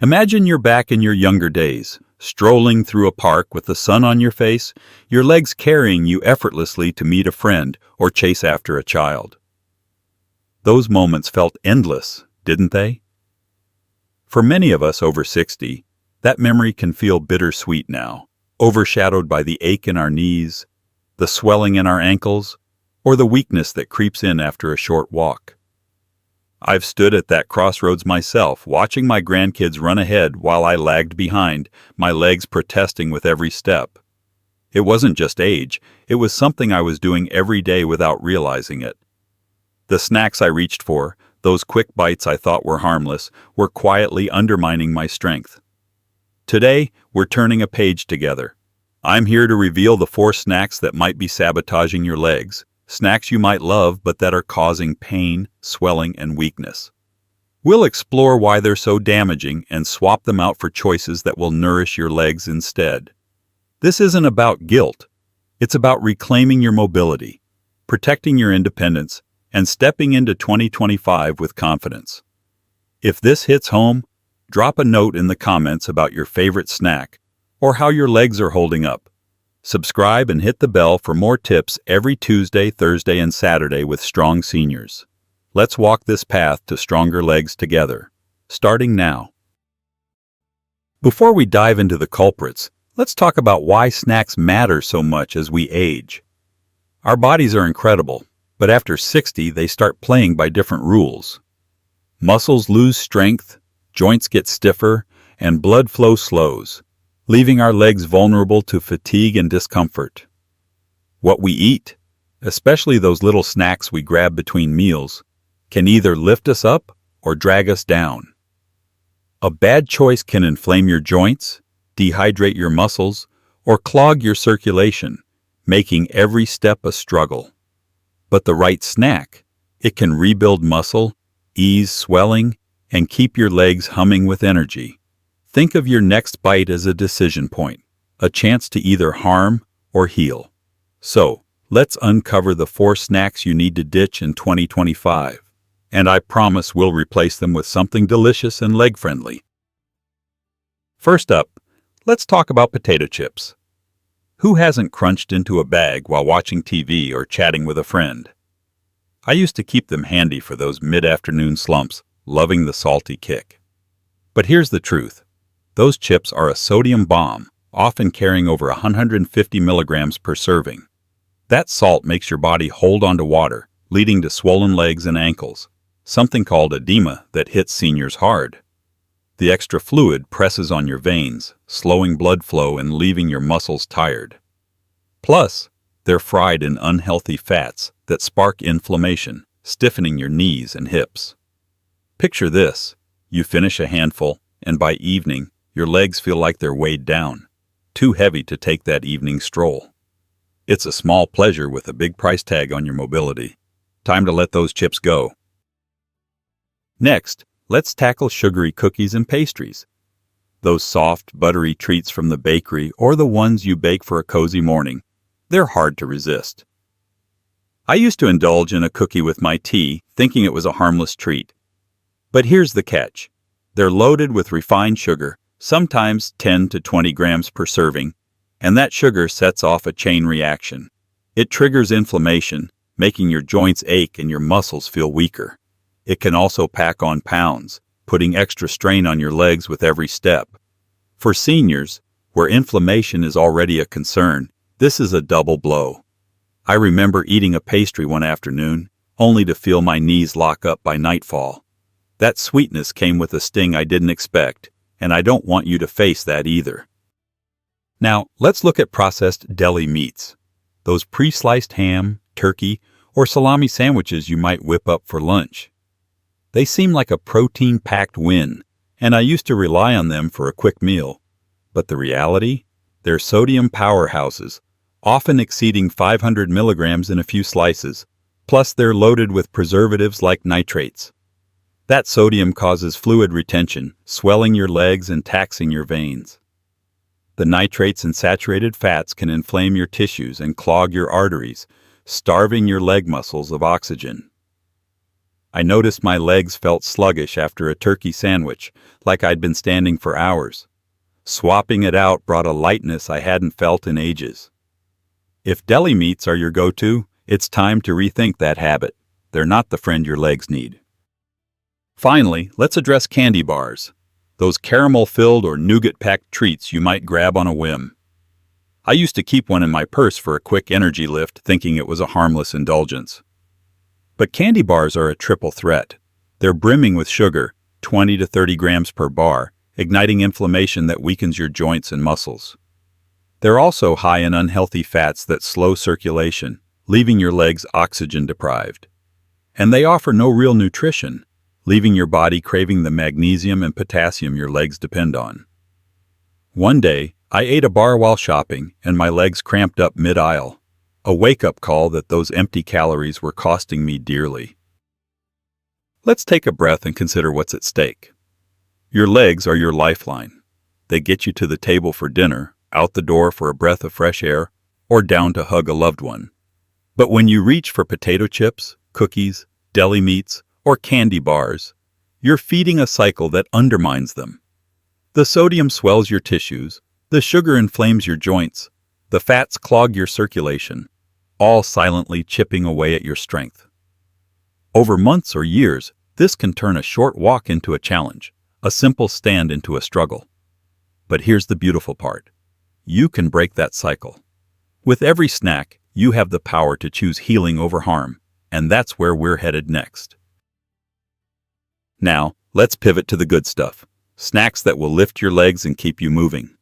Imagine you're back in your younger days, strolling through a park with the sun on your face, your legs carrying you effortlessly to meet a friend or chase after a child. Those moments felt endless, didn't they? For many of us over 60, that memory can feel bittersweet now, overshadowed by the ache in our knees, the swelling in our ankles, or the weakness that creeps in after a short walk. I've stood at that crossroads myself, watching my grandkids run ahead while I lagged behind, my legs protesting with every step. It wasn't just age, it was something I was doing every day without realizing it. The snacks I reached for, those quick bites I thought were harmless, were quietly undermining my strength. Today, we're turning a page together. I'm here to reveal the 4 snacks that might be sabotaging your legs, snacks you might love but that are causing pain, swelling, and weakness. We'll explore why they're so damaging and swap them out for choices that will nourish your legs instead. This isn't about guilt. It's about reclaiming your mobility, protecting your independence, and stepping into 2025 with confidence. If this hits home, drop a note in the comments about your favorite snack or how your legs are holding up. Subscribe and hit the bell for more tips every Tuesday, Thursday, and Saturday with Strong Seniors. Let's walk this path to stronger legs together, starting now. Before we dive into the culprits, let's talk about why snacks matter so much as we age. Our bodies are incredible, but after 60, they start playing by different rules. Muscles lose strength, joints get stiffer, and blood flow slows, leaving our legs vulnerable to fatigue and discomfort. What we eat, especially those little snacks we grab between meals, can either lift us up or drag us down. A bad choice can inflame your joints, dehydrate your muscles, or clog your circulation, making every step a struggle. But the right snack, it can rebuild muscle, ease swelling, and keep your legs humming with energy. Think of your next bite as a decision point, a chance to either harm or heal. So, let's uncover the 4 snacks you need to ditch in 2025. And I promise we'll replace them with something delicious and leg-friendly. First up, let's talk about potato chips. Who hasn't crunched into a bag while watching TV or chatting with a friend? I used to keep them handy for those mid-afternoon slumps, loving the salty kick. But here's the truth. Those chips are a sodium bomb, often carrying over 150 milligrams per serving. That salt makes your body hold onto water, leading to swollen legs and ankles, something called edema that hits seniors hard. The extra fluid presses on your veins, slowing blood flow and leaving your muscles tired. Plus, they're fried in unhealthy fats that spark inflammation, stiffening your knees and hips. Picture this. You finish a handful, and by evening, your legs feel like they're weighed down, too heavy to take that evening stroll. It's a small pleasure with a big price tag on your mobility. Time to let those chips go. Next, let's tackle sugary cookies and pastries. Those soft, buttery treats from the bakery or the ones you bake for a cozy morning, they're hard to resist. I used to indulge in a cookie with my tea, thinking it was a harmless treat. But here's the catch. They're loaded with refined sugar, sometimes 10 to 20 grams per serving, and that sugar sets off a chain reaction. It triggers inflammation, making your joints ache and your muscles feel weaker. It can also pack on pounds, putting extra strain on your legs with every step. For seniors, where inflammation is already a concern, this is a double blow. I remember eating a pastry one afternoon, only to feel my knees lock up by nightfall. That sweetness came with a sting I didn't expect, and I don't want you to face that either. Now, let's look at processed deli meats. Those pre-sliced ham, turkey, or salami sandwiches you might whip up for lunch. They seem like a protein-packed win, and I used to rely on them for a quick meal. But the reality? They're sodium powerhouses, often exceeding 500 milligrams in a few slices, plus they're loaded with preservatives like nitrates. That sodium causes fluid retention, swelling your legs and taxing your veins. The nitrates and saturated fats can inflame your tissues and clog your arteries, starving your leg muscles of oxygen. I noticed my legs felt sluggish after a turkey sandwich, like I'd been standing for hours. Swapping it out brought a lightness I hadn't felt in ages. If deli meats are your go-to, it's time to rethink that habit. They're not the friend your legs need. Finally, let's address candy bars. Those caramel-filled or nougat-packed treats you might grab on a whim. I used to keep one in my purse for a quick energy lift, thinking it was a harmless indulgence. But candy bars are a triple threat. They're brimming with sugar, 20 to 30 grams per bar, igniting inflammation that weakens your joints and muscles. They're also high in unhealthy fats that slow circulation, leaving your legs oxygen deprived. And they offer no real nutrition, leaving your body craving the magnesium and potassium your legs depend on. One day, I ate a bar while shopping, and my legs cramped up mid-aisle. A wake-up call that those empty calories were costing me dearly. Let's take a breath and consider what's at stake. Your legs are your lifeline. They get you to the table for dinner, out the door for a breath of fresh air, or down to hug a loved one. But when you reach for potato chips, cookies, deli meats, or candy bars, you're feeding a cycle that undermines them. The sodium swells your tissues, the sugar inflames your joints, the fats clog your circulation, all silently chipping away at your strength. Over months or years, this can turn a short walk into a challenge, a simple stand into a struggle. But here's the beautiful part. You can break that cycle. With every snack, you have the power to choose healing over harm, and that's where we're headed next. Now, let's pivot to the good stuff. Snacks that will lift your legs and keep you moving.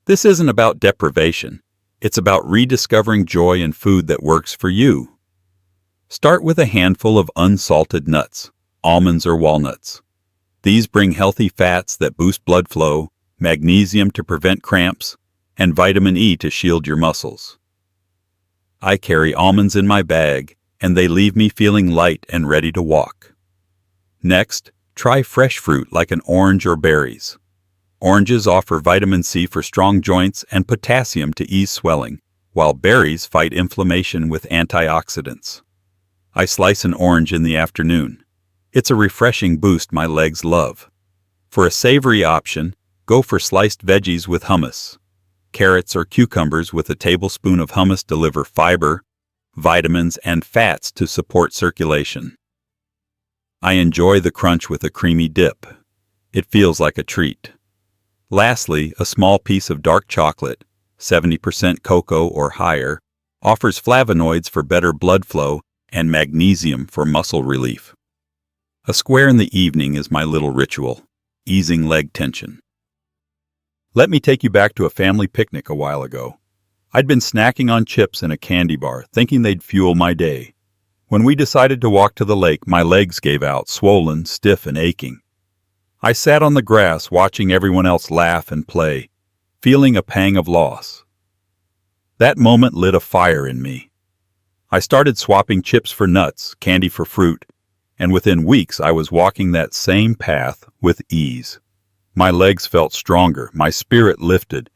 This isn't about deprivation. It's about rediscovering joy in food that works for you. Start with a handful of unsalted nuts, almonds or walnuts. These bring healthy fats that boost blood flow, magnesium to prevent cramps, and vitamin E to shield your muscles. I carry almonds in my bag, and they leave me feeling light and ready to walk. Next, try fresh fruit like an orange or berries. Oranges offer vitamin C for strong joints and potassium to ease swelling, while berries fight inflammation with antioxidants. I slice an orange in the afternoon. It's a refreshing boost my legs love. For a savory option, go for sliced veggies with hummus. Carrots or cucumbers with a tablespoon of hummus deliver fiber, vitamins, and fats to support circulation. I enjoy the crunch with a creamy dip. It feels like a treat. Lastly, a small piece of dark chocolate, 70% cocoa or higher, offers flavonoids for better blood flow and magnesium for muscle relief. A square in the evening is my little ritual, easing leg tension. Let me take you back to a family picnic a while ago. I'd been snacking on chips and a candy bar, thinking they'd fuel my day. When we decided to walk to the lake, my legs gave out, swollen, stiff, and aching. I sat on the grass watching everyone else laugh and play, feeling a pang of loss. That moment lit a fire in me. I started swapping chips for nuts, candy for fruit, and within weeks I was walking that same path with ease. My legs felt stronger, my spirit lifted.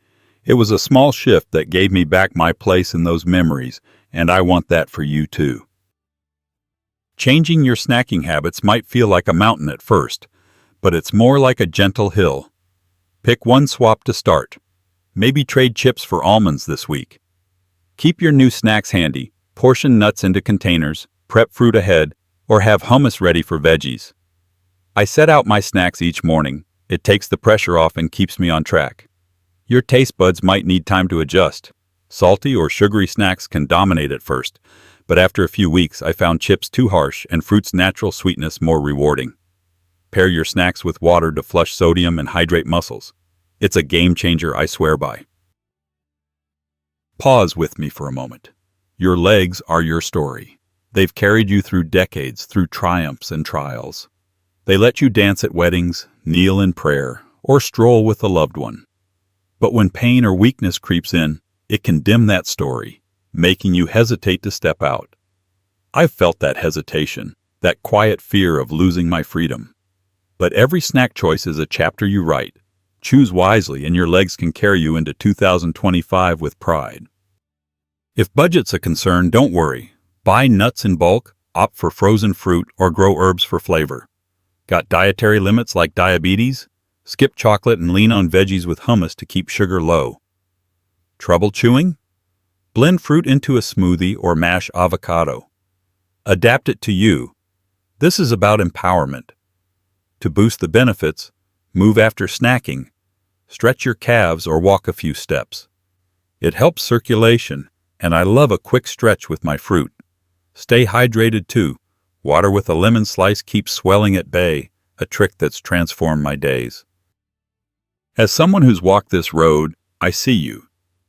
It was a small shift that gave me back my place in those memories, and I want that for you too. Changing your snacking habits might feel like a mountain at first, but it's more like a gentle hill. Pick one swap to start. Maybe trade chips for almonds this week. Keep your new snacks handy, portion nuts into containers, prep fruit ahead, or have hummus ready for veggies. I set out my snacks each morning. It takes the pressure off and keeps me on track. Your taste buds might need time to adjust. Salty or sugary snacks can dominate at first, but after a few weeks I found chips too harsh and fruit's natural sweetness more rewarding. Pair your snacks with water to flush sodium and hydrate muscles. It's a game changer I swear by. Pause with me for a moment. Your legs are your story. They've carried you through decades, through triumphs and trials. They let you dance at weddings, kneel in prayer, or stroll with a loved one. But when pain or weakness creeps in, it can dim that story, making you hesitate to step out. I've felt that hesitation, that quiet fear of losing my freedom. But every snack choice is a chapter you write. Choose wisely and your legs can carry you into 2025 with pride. If budget's a concern, don't worry. Buy nuts in bulk, Opt for frozen fruit or grow herbs for flavor. Got dietary limits like diabetes? Skip chocolate and lean on veggies with hummus to keep sugar low. Trouble chewing? Blend fruit into a smoothie or mash avocado. Adapt it to you. This is about empowerment. To boost the benefits, move after snacking. Stretch your calves or walk a few steps. It helps circulation, and I love a quick stretch with my fruit. Stay hydrated too. Water with a lemon slice keeps swelling at bay, a trick that's transformed my days. As someone who's walked this road, I see you.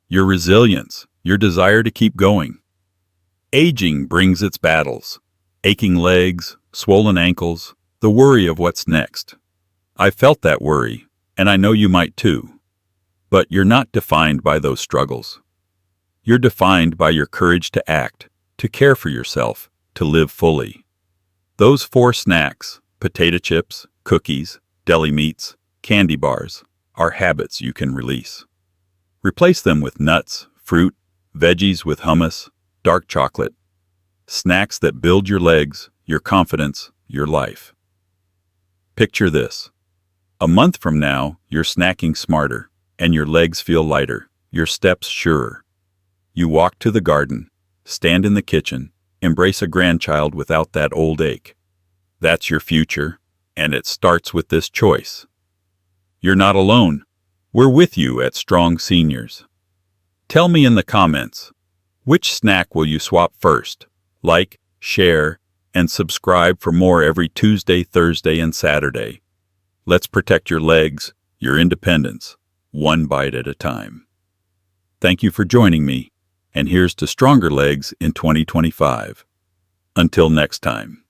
Your resilience, your desire to keep going. Aging brings its battles. Aching legs, swollen ankles, the worry of what's next. I felt that worry, and I know you might too. But you're not defined by those struggles. You're defined by your courage to act, to care for yourself, to live fully. Those 4 snacks, potato chips, cookies, deli meats, candy bars, are habits you can release. Replace them with nuts, fruit, veggies with hummus, dark chocolate. Snacks that build your legs, your confidence, your life. Picture this. A month from now, you're snacking smarter, and your legs feel lighter, your steps surer. You walk to the garden, stand in the kitchen, embrace a grandchild without that old ache. That's your future, and it starts with this choice. You're not alone. We're with you at Strong Seniors. Tell me in the comments, which snack will you swap first? Like, share, and subscribe for more every Tuesday, Thursday, and Saturday. Let's protect your legs, your independence, one bite at a time. Thank you for joining me, and here's to stronger legs in 2025. Until next time.